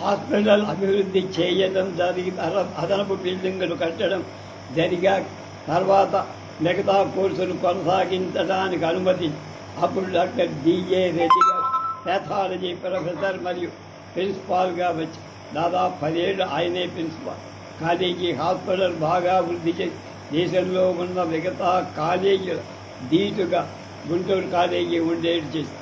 Hospital అభివృద్ధి చేయడం అదనపు బిల్డింగులు కట్టడం జరిగా తర్వాత మిగతా కోర్సులు కొనసాగించడానికి అనుమతి. అప్పుడు డాక్టర్ డిఏ రెడ్డి గారు పెథాలజీ ప్రొఫెసర్ మరియు ప్రిన్సిపాల్గా వచ్చి దాదాపు 10 ఏళ్ళు ఆయనే ప్రిన్సిపాల్. కాలేజీ హాస్పిటల్ బాగా వృద్ధి చేసి దేశంలో ఉన్న మిగతా కాలేజీల ధీటుగా గుంటూరు కాలేజీ ఉండేది చేసి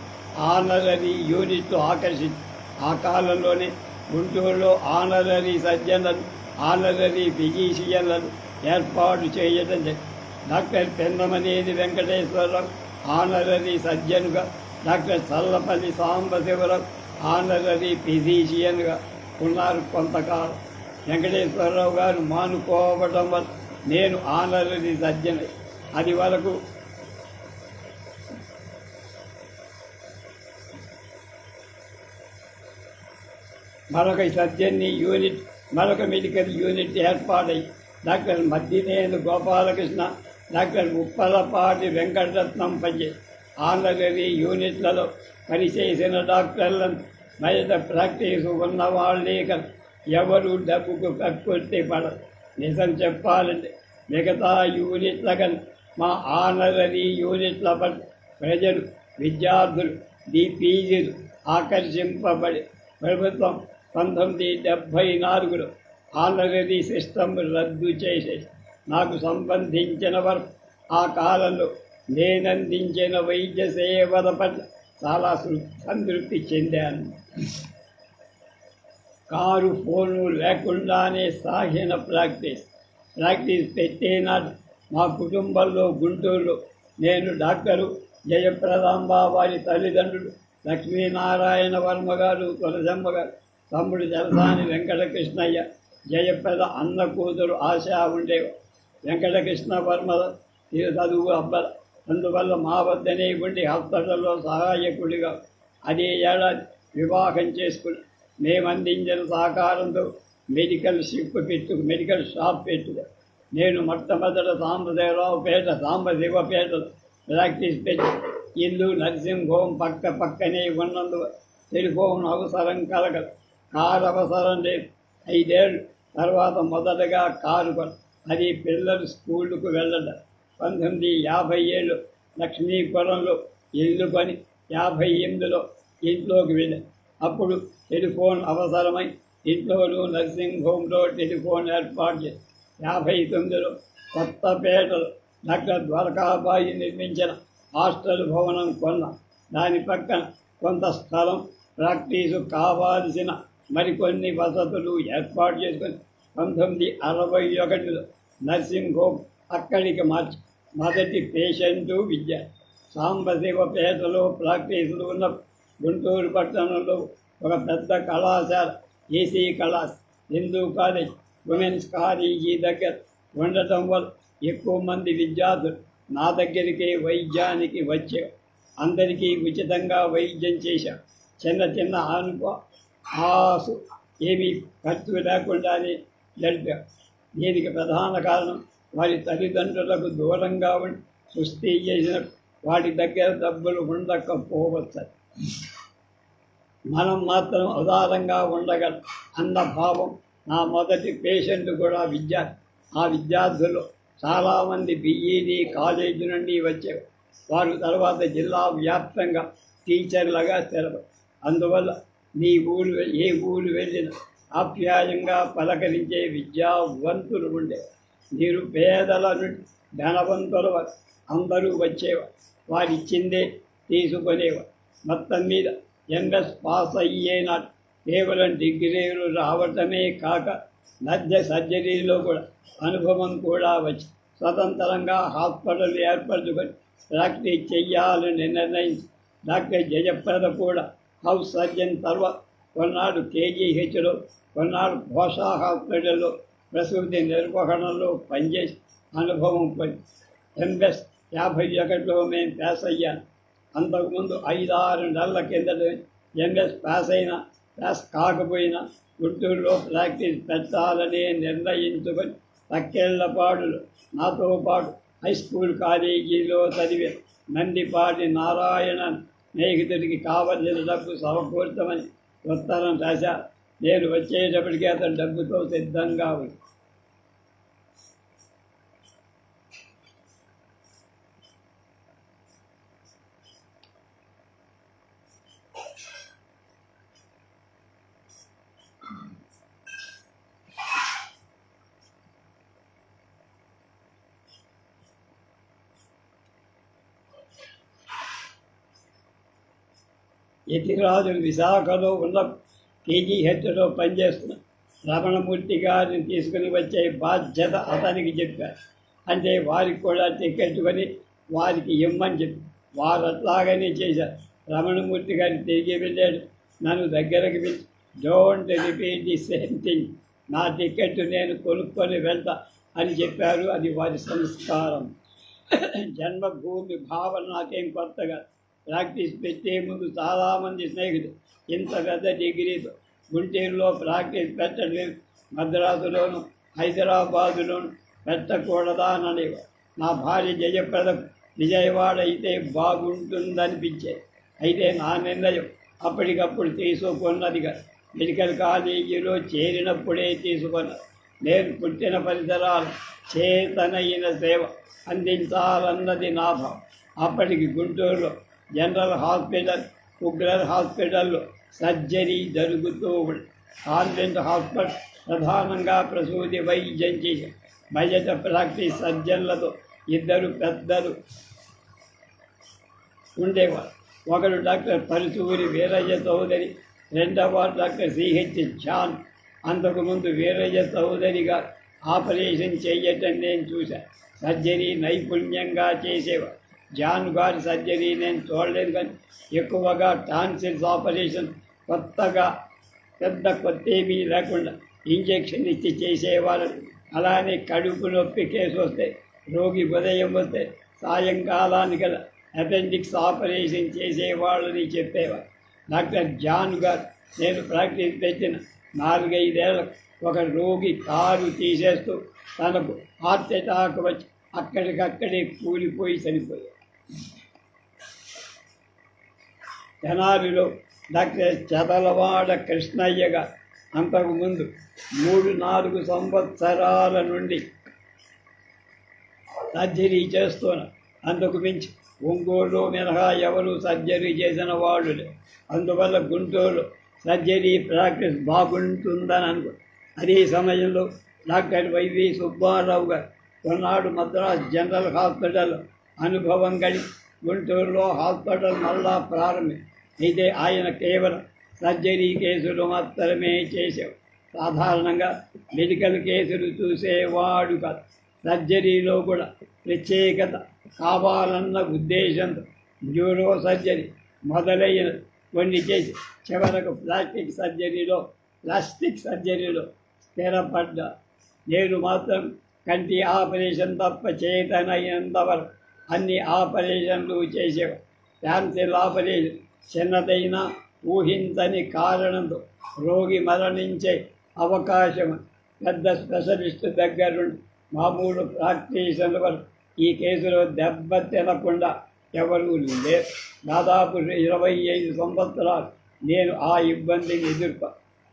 ఆనరరీ యూనిట్లు ఆకర్షించి ఆ కాలంలోనే గుంటూరులో ఆనరరీ సర్జన్లను ఆనరరీ ఫిజీషియన్లను ఏర్పాటు చేయడం జరిగింది. డాక్టర్ పెన్నమనేని వెంకటేశ్వరరావు ఆనరరీ సర్జన్గా, డాక్టర్ చల్లపల్లి సాంబశివరావు ఆనరరీ ఫిజీషియన్గా ఉన్నారు కొంతకాలం. వెంకటేశ్వరరావు గారు మానుకోవడం వల్ల నేను ఆనరరీ సర్జన్. అది వరకు మరొక మెడికల్ యూనిట్ ఏర్పాటై డాక్టర్ మద్దినేని గోపాలకృష్ణ, డాక్టర్ ఉప్పలపాటి వెంకటరత్నం పనిచేసి ఆనరరీ యూనిట్లలో పనిచేసిన డాక్టర్లను బయట ప్రాక్టీసు ఉన్న వాళ్ళే కదా, ఎవరు డబ్బుకు కక్కుర్తి పడరు. నిజం చెప్పాలంటే మిగతా యూనిట్ల కన్నా మా ఆనరరీ యూనిట్ల పట్ల ప్రజలు, విద్యార్థులు, పీజీలు ఆకర్షింపబడి ప్రభుత్వం 1974లో ఆనరరీ సిస్టమ్ రద్దు చేసేసి నాకు సంబంధించిన వరకు ఆ కాలంలో నేనందించిన వైద్య సేవల పట్ల చాలా సంతృప్తి చెందాను. కారు, ఫోను లేకుండానే సాగిన ప్రాక్టీస్ పెట్టేనాడు మా కుటుంబంలో గుంటూరులో నేను, డాక్టరు జయప్రదాంబ, వారి తల్లిదండ్రులు లక్ష్మీనారాయణ వర్మ గారు, తులసమ్మ గారు, తమ్ముడు జలసాని వెంకటకృష్ణయ్య, జయప్రద అన్న కూతురు ఆశ ఉండేవారు. వెంకటకృష్ణ వర్మ చదువు అబ్బల, అందువల్ల మా వద్దనే ఉండి హాస్పిటల్లో సహాయకుడిగా అదే ఏడాది వివాహం చేసుకుని మేము అందించిన సహకారంతో మెడికల్ షాప్ పెట్టుగా నేను మొట్టమొదట సాంబశివపేటలో ప్రాక్టీస్ పెట్టి ఇల్లు నర్సింగ్ హోమ్ పక్కనే ఉన్నందువల్ల టెలిఫోన్ అవసరం కలగదు. కారు అవసరం లేదు. 5 ఏళ్ళు తర్వాత మొదటగా కారు కొని, అది పిల్లలు స్కూళ్ళకు వెళ్ళడం. 1957లో లక్ష్మీపురంలో ఇల్లు కొని 58లో ఇంట్లోకి వెళ్ళాను. అప్పుడు టెలిఫోన్ అవసరమై ఇంట్లోనూ నర్సింగ్ హోమ్లో టెలిఫోన్ ఏర్పాటు చేసి 59లో కొత్తపేటలో డాక్టర్ ద్వారకాబాయి నిర్మించిన హాస్టల్ భవనం కొన్నా. దాని పక్కన కొంత స్థలం ప్రాక్టీసు కావాల్సిన మరికొన్ని వసతులు ఏర్పాటు చేసుకొని 1961లో నర్సింగ్ హోమ్ అక్కడికి మార్చి మొదటి పేషెంటు విద్య సాంబశివపేటలో ప్రాక్టీసులు ఉన్న గుంటూరు పట్టణంలో ఒక పెద్ద కళాశాల, ఏసీ కళాశాల, హిందూ కాలేజ్, ఉమెన్స్ కాలేజీ దగ్గర ఉండటం వల్ల ఎక్కువ మంది విద్యార్థులు నా దగ్గరికే వైద్యానికి వచ్చేవారు. అందరికీ ఉచితంగా వైద్యం చేశాం. చిన్న ఆసు ఏమీ ఖర్చు లేకుండానే జరిపాం. దీనికి ప్రధాన కారణం వారి తల్లిదండ్రులకు దూరంగా ఉండి సుస్థి చేసిన వాటి దగ్గర డబ్బులు ఉండకపోవచ్చు. మనం మాత్రం ఉదారంగా ఉండగలం అన్న భావం నా మొదటి పేషెంట్ కూడా విద్యార్థి. ఆ విద్యార్థుల్లో చాలామంది బీఈడీ కాలేజీ నుండి వచ్చేవారు. వారు తర్వాత జిల్లా వ్యాప్తంగా టీచర్లుగా స్థిరపడి, అందువల్ల ఏ ఊరు వెళ్ళినా ఆప్యాయంగా పలకరించే విద్యావంతులు ఉండేవారు. నిరుపేదల నుండి ధనవంతుల వరకు అందరూ వచ్చేవారు. వారిచ్చిందే తీసుకునేవారు. మొత్తం మీద ఎంఎస్ పాస్ అయ్యేనాడు కేవలం డిగ్రీలు రావటమే కాక సర్జరీలో కూడా అనుభవం కూడా వచ్చి స్వతంత్రంగా హాస్పిటల్ ఏర్పరచుకొని ప్రాక్టీస్ చెయ్యాలని నిర్ణయించి డాక్టర్ జయప్రద కూడా హౌస్ సర్జన్ తర్వాత కొన్నాడు కేజీహెచ్లో, కొన్నాడు ఘోషా హాస్పిటల్లో ప్రసూతి నిర్వహణలో పనిచేసి అనుభవం పొంది ఎంఎస్ 51లో మేము పాస్ అయ్యాను. అంతకుముందు 5-6 నెలల కిందట ఎంఎస్ పాస్ కాకపోయినా గుంటూరులో ప్రాక్టీస్ పెట్టాలని నిర్ణయించుకొని పక్కేళ్లపాడులో నాతో పాటు హై స్కూల్ కాలేజీలో చదివే నందిపాటి నారాయణ స్నేహితుడికి కావలసిన డబ్బు సమకూర్చమని ఉత్తరం రాశారు. నేను వచ్చేటప్పటికీ అతను డబ్బుతో సిద్ధంగా ఉంది. యతిరాజులు విశాఖలో ఉన్న కేజీహెచ్లో పనిచేస్తున్న రమణమూర్తి గారిని తీసుకుని వచ్చే బాధ్యత అతనికి చెప్పారు. అంటే వారికి కూడా టికెట్ కొని వారికి ఇమ్మని చెప్పి వారు అట్లాగనే చేశారు. రమణమూర్తి గారిని తిరిగి వెళ్ళాడు. నన్ను దగ్గరకు పిలిచి don't repeat the same thing, నా టికెట్ నేను కొనుక్కొని వెళ్తా అని చెప్పారు. అది వారి సంస్కారం. జన్మభూమి భావన నాకేం కొత్తగా. ప్రాక్టీస్ పెట్టే ముందు చాలామంది స్నేహితులు ఇంత పెద్ద డిగ్రీతో గుంటూరులో ప్రాక్టీస్ పెట్టలేదు, మద్రాసులోను హైదరాబాదులోను పెట్టకూడదా అని అనేవారు. నా భార్య జయప్రదం విజయవాడ అయితే బాగుంటుందనిపించేది. అయితే నా నిర్ణయం అప్పటికప్పుడు తీసుకున్నదిగా మెడికల్ కాలేజీలో చేరినప్పుడే తీసుకున్నారు. నేను పుట్టిన పరిసరాలు చేతనైన సేవ అందించాలన్నది నా భావం. అప్పటికి గుంటూరులో జనరల్ హాస్పిటల్, ఉగ్రర్ హాస్పిటల్లో సర్జరీ జరుగుతూ ఉంది. కాన్వెంట్ హాస్పిటల్ ప్రధానంగా ప్రసూతి వైద్యం చేశారు. బయట ప్రాక్టీస్ సర్జన్లతో ఇద్దరు పెద్దలు ఉండేవారు. ఒకరు డాక్టర్ పరుచూరి వీరయ్య చౌదరి, రెండవ డాక్టర్ సిహెచ్ జాన్. అంతకుముందు వీరయ్య చౌదరి గారు ఆపరేషన్ చేయటం నేను చూశాను. సర్జరీ నైపుణ్యంగా చేసేవారు. జాన్ గారి సర్జరీ నేను చూడలేదు, కానీ ఎక్కువగా టాన్సిల్స్ ఆపరేషన్ కొత్తగా కొత్తేమీ లేకుండా ఇంజెక్షన్ ఇచ్చి చేసేవారు. అలానే కడుపు నొప్పి కేసు వస్తే, రోగి ఉదయం వస్తే సాయంకాలానికి గల అపెండిక్స్ ఆపరేషన్ చేసేవాళ్ళని చెప్పేవారు. డాక్టర్ జాన్ గారు నేను ప్రాక్టీస్ పెట్టిన 4-5 ఏళ్ళకు ఒక రోగి కారు తీసేస్తూ తనకు హార్ట్ అటాక్ వచ్చి అక్కడికక్కడే కూలిపోయి చనిపోయారు. తెనాలిలో డాక్టర్ చదలవాడ కృష్ణయ్య గారు అంతకుముందు 3-4 సంవత్సరాల నుండి సర్జరీ చేస్తున్నారు. అందుకు మించి ఒంగోలు మినహా ఎవరు సర్జరీ చేసిన వాళ్ళు లేరు. అందువల్ల గుంటూరులో సర్జరీ ప్రాక్టీస్ బాగుంటుందని అనుకో. అదే సమయంలో డాక్టర్ వైవి సుబ్బారావు గారు కొన్నాడు మద్రాస్ జనరల్ హాస్పిటల్లో అనుభవం కలిగి గుంటూరులో హాస్పిటల్ మళ్ళా ప్రారంభం. అయితే ఆయన కేవలం సర్జరీ కేసులు మాత్రమే చేసేవాడు. సాధారణంగా మెడికల్ కేసులు చూసేవాడు కాదు. సర్జరీలో కూడా ప్రత్యేకత కావాలన్న ఉద్దేశంతో న్యూరో సర్జరీ మొదలైన కొన్ని చేసి చివరకు ప్లాస్టిక్ సర్జరీలో స్థిరపడ్డా. నేను మాత్రం కంటి ఆపరేషన్ తప్ప చేతనైనంతవరకు అన్ని ఆపరేషన్లు చేసేవాడు. క్యాన్సర్ ఆపరేషన్ చిన్నదైనా ఊహించని కారణంతో రోగి మరణించే అవకాశం పెద్ద స్పెషలిస్టు దగ్గరుండి మామూలు ప్రాక్టీషన్ల వరకు ఈ కేసులో దెబ్బ తినకుండా ఎవరూ లేరు. దాదాపు 25 సంవత్సరాలు నేను ఆ ఇబ్బందిని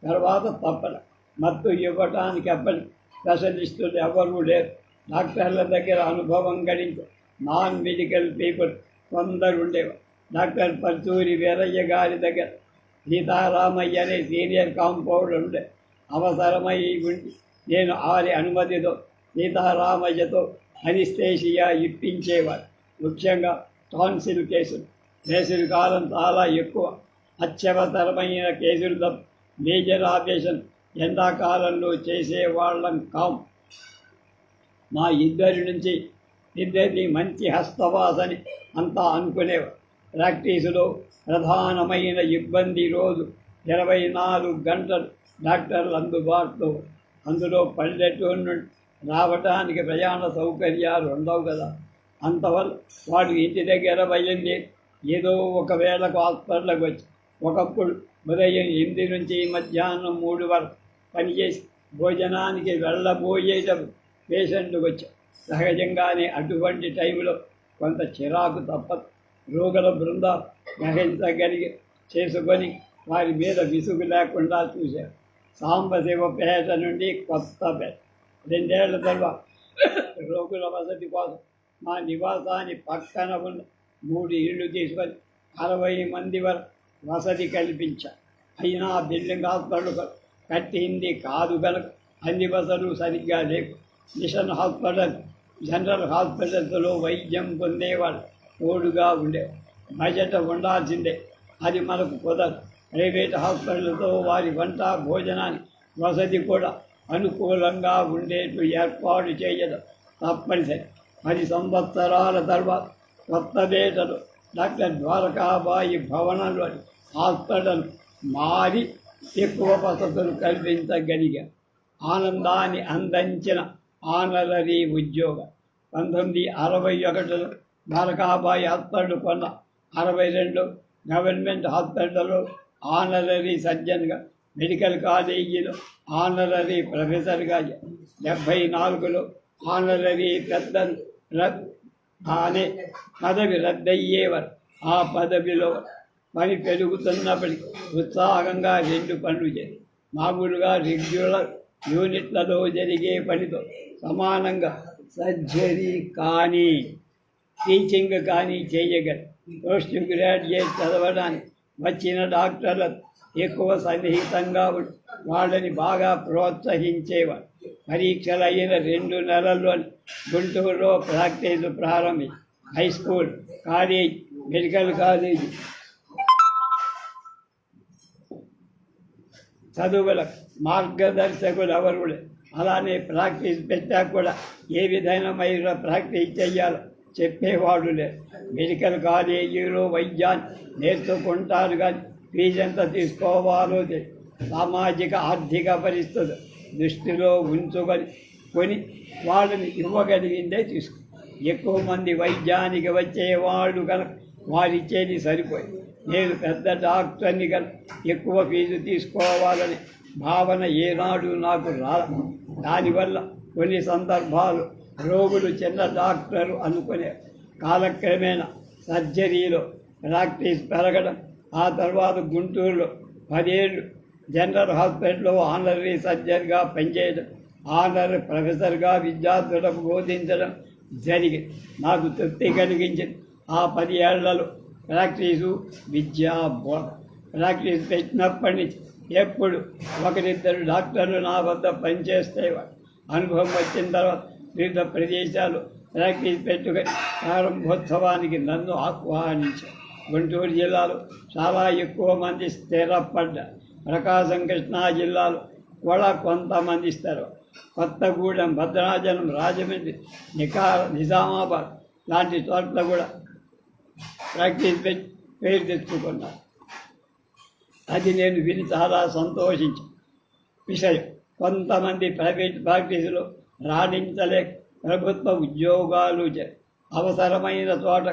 తర్వాత తప్పల మత్తు ఇవ్వటానికి అప్పటి స్పెషలిస్టులు ఎవరూ లేరు. డాక్టర్ల దగ్గర అనుభవం గడించే నాన్ మెడికల్ పీపుల్ కొందరు ఉండేవారు. డాక్టర్ పర్చూరి వీరయ్య గారి దగ్గర సీతారామయ్య అనే సీనియర్ కాంపౌండర్ ఉండే. అవసరమై ఉండి నేను వారి అనుమతితో సీతారామయ్యతో అనిస్థేషియా ఇప్పించేవారు. ముఖ్యంగా టాన్సిల్ కేసులు. వేసవి కాలం చాలా ఎక్కువ అత్యవసరమైన కేసులు తప్ప మేజర్ ఆపరేషన్ ఎండాకాలంలో చేసేవాళ్ళం కాం. మా ఇద్దరిది మంచి హస్తవాసని అంతా అనుకునేవారు. ప్రాక్టీసులో ప్రధానమైన ఇబ్బంది రోజు 24 గంటలు డాక్టర్లు అందుబాటులో. అందులో పల్లెటూరు నుండి రావటానికి ప్రయాణ సౌకర్యాలు ఉండవు కదా. అంతవల్ల వాడు ఇంటి దగ్గర బయలుదేరి ఏదో ఒక వేళకు హాస్పిటల్కి వచ్చి ఒకప్పుడు ఉదయం 8 నుంచి మధ్యాహ్నం 3 వరకు పనిచేసి భోజనానికి వెళ్ళబోయేటప్పుడు పేషెంట్కి వచ్చారు. సహజంగానే అటువంటి టైంలో కొంత చిరాకు తప్పదు. రోగుల బృందాలు గ్రహించగలిగి చేసుకొని వారి మీద విసుగు లేకుండా చూశారు. సాంబశివపేట నుండి కొత్తపేట. 2 ఏళ్ల తర్వాత రోగుల వసతి కోసం మా నివాసాన్ని పక్కన ఉన్న 3 ఇళ్ళు తీసుకొని 60 మంది వరకు వసతి కల్పించాం. అయినా బిల్డింగ్ హాస్పిటల్ కట్టింది కాదు కనుక అన్ని వసతులు సరిగ్గా లేవు. మిషన్ హాస్పిటల్, జనరల్ హాస్పిటల్స్లో వైద్యం పొందేవాళ్ళు తోడుగా ఉండేవారు. బడ్జెట్ ఉండాల్సిందే, అది మనకు కుదరదు. ప్రైవేట్ హాస్పిటల్తో వారి వంట భోజనానికి వసతి కూడా అనుకూలంగా ఉండేట్లు ఏర్పాటు చేయడం తప్పనిసరి. 10 సంవత్సరాల తర్వాత కొత్తపేటలో డాక్టర్ ద్వారకాబాయి భవనంలోని హాస్పిటల్ మారి ఎక్కువ వసతులు కల్పించగలిగాం. ఆనందాన్ని అందించిన ఆనరరీ ఉద్యోగం. 1961లో ద్వారకాబాయి హాస్పిటల్ కొన్న 62 గవర్నమెంట్ హాస్పిటల్లో ఆనరరీ సర్జన్గా, మెడికల్ కాలేజీలో ఆనరరీ ప్రొఫెసర్గా, 74లో ఆనరరీ పెద్దలు అనే పదవి రద్దయ్యేవారు. ఆ పదవిలో పని పెరుగుతున్నప్పటికీ ఉత్సాహంగా 2 పనులు చేసి మామూలుగా రెగ్యులర్ యూనిట్లలో జరిగే పనితో సమానంగా సర్జరీ కానీ టీచింగ్ కానీ చేయగలరు. పోస్ట్ గ్రాడ్యుయేట్ చదవడానికి వచ్చిన డాక్టర్లకు ఎక్కువ సన్నిహితంగా ఉండి వాళ్ళని బాగా ప్రోత్సహించేవారు. పరీక్షలు అయిన 2 నెలల్లోని గుంటూరులో ప్రాక్టీసు ప్రారంభించి high school, college, medical college చదువులకు మార్గదర్శకులు ఎవరు. అలానే ప్రాక్టీస్ పెట్టాక కూడా ఏ విధమైన ప్రాక్టీస్ చేయాలో చెప్పేవాడు లేదు. మెడికల్ కాలేజీలో వైద్యాన్ని నేర్చుకుంటారు కానీ ఫీజు ఎంత తీసుకోవాలో తెలియదు. సామాజిక ఆర్థిక పరిస్థితులు దృష్టిలో ఉంచుకొని వాళ్ళని ఇవ్వగలిగిందే తీసుకో. ఎక్కువ మంది వైద్యానికి వచ్చేవాళ్ళు కనుక వారిచ్చేది సరిపోయి, నేను పెద్ద డాక్టర్ని కనుక ఎక్కువ ఫీజు తీసుకోవాలని భావన ఏనాడు నాకు రాదు. దానివల్ల కొన్ని సందర్భాలు రోగులు చిన్న డాక్టరు అనుకునే. కాలక్రమేణా సర్జరీలో ప్రాక్టీస్ పెరగడం, ఆ తర్వాత గుంటూరులో 10 ఏళ్ళు జనరల్ హాస్పిటల్లో ఆనరీ సర్జన్గా పనిచేయడం, ఆనరీ ప్రొఫెసర్గా విద్యార్థులకు బోధించడం జరిగింది. నాకు తృప్తి కలిగించింది. ఆ 10 ఏళ్లలో ప్రాక్టీసు, విద్యా బోధ. ప్రాక్టీస్ పెట్టినప్పటి నుంచి ఎప్పుడు 1-2 డాక్టర్లు నా వద్ద పనిచేసేవారు. అనుభవం వచ్చిన తర్వాత వివిధ ప్రదేశాలు ప్రాక్టీస్ పెట్టుకొని ప్రారంభోత్సవానికి నన్ను ఆహ్వానించారు. గుంటూరు జిల్లాలో చాలా ఎక్కువ మంది స్థిరపడ్డారు. ప్రకాశం, కృష్ణా జిల్లాలో కూడా కొంతమంది ఇస్తారు. కొత్తగూడెం, భద్రాచలం, రాజమండ్రి, నిజామాబాద్ లాంటి చోట్ల కూడా ప్రాక్టీస్ పెట్టి పేరు తెచ్చుకున్నారు. అది నేను విని చాలా సంతోషించాను. విషయం, కొంతమంది ప్రైవేట్ ప్రాక్టీసులో రాణించలేక ప్రభుత్వ ఉద్యోగాలు అవసరమైన చోట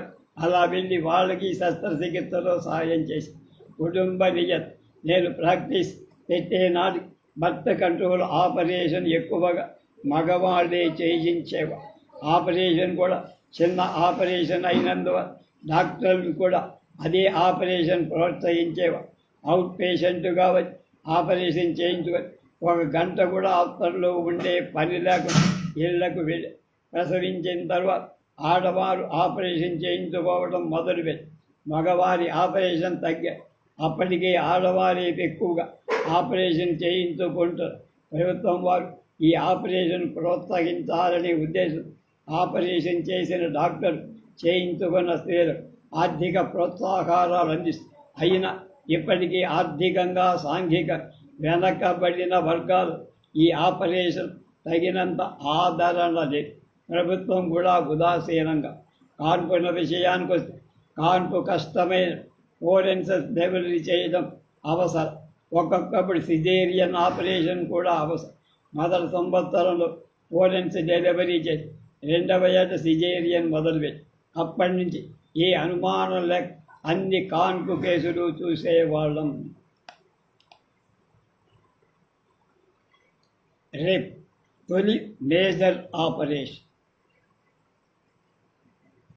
అలా వెళ్ళి వాళ్ళకి శస్త్రచికిత్సలో సహాయం చేసి కుటుంబ నియత. నేను ప్రాక్టీస్ పెట్టే నాటి బర్త్ కంట్రోల్ ఆపరేషన్ ఎక్కువగా మగవాళ్ళే చేయించేవారు. ఆపరేషన్ కూడా చిన్న ఆపరేషన్ అయినందువల్ల డాక్టర్లు కూడా అదే ఆపరేషన్ ప్రోత్సహించేవారు. అవుట్ పేషెంట్గా వచ్చి ఆపరేషన్ చేయించుకొని 1 గంట కూడా హాస్పిటల్లో ఉండే పని లేకుండా ఇళ్లకు వెళ్ళి ప్రసవించిన తర్వాత ఆడవారు ఆపరేషన్ చేయించుకోవడం మొదలుపెట్టి మగవారి ఆపరేషన్ తగ్గాయి. అప్పటికే ఆడవారి ఎక్కువగా ఆపరేషన్ చేయించుకుంటారు. ప్రభుత్వం వారు ఈ ఆపరేషన్ ప్రోత్సహించాలనే ఉద్దేశం ఆపరేషన్ చేసిన డాక్టర్ చేయించుకున్న స్త్రీలకు ఆర్థిక ప్రోత్సాహకాలు అందిస్తారు. అయినా ఇప్పటికీ ఆర్థికంగా సాంఘిక వెనకబడిన వర్గాలు ఈ ఆపరేషన్ తగినంత ఆదరణ లేదు. ప్రభుత్వం కూడా ఉదాసీనంగా. కాన్పుల విషయానికి వస్తే కాన్పు కష్టమైన ఫోరెన్సిక్ డెలివరీ చేయడం అవసరం. ఒక్కొక్కప్పుడు సిజేరియన్ ఆపరేషన్ కూడా అవసరం. మొదటి సంవత్సరంలో ఫోరెన్సిక్ డెలివరీ చేసి 2వ ఏట సిజేరియన్ మొదలుపెట్టి అప్పటి నుంచి ఏ అనుమానం లేక అన్ని కాన్పు కేసులు చూసేవాళ్ళం. రేప్ తొలి మేజర్ ఆపరేషన్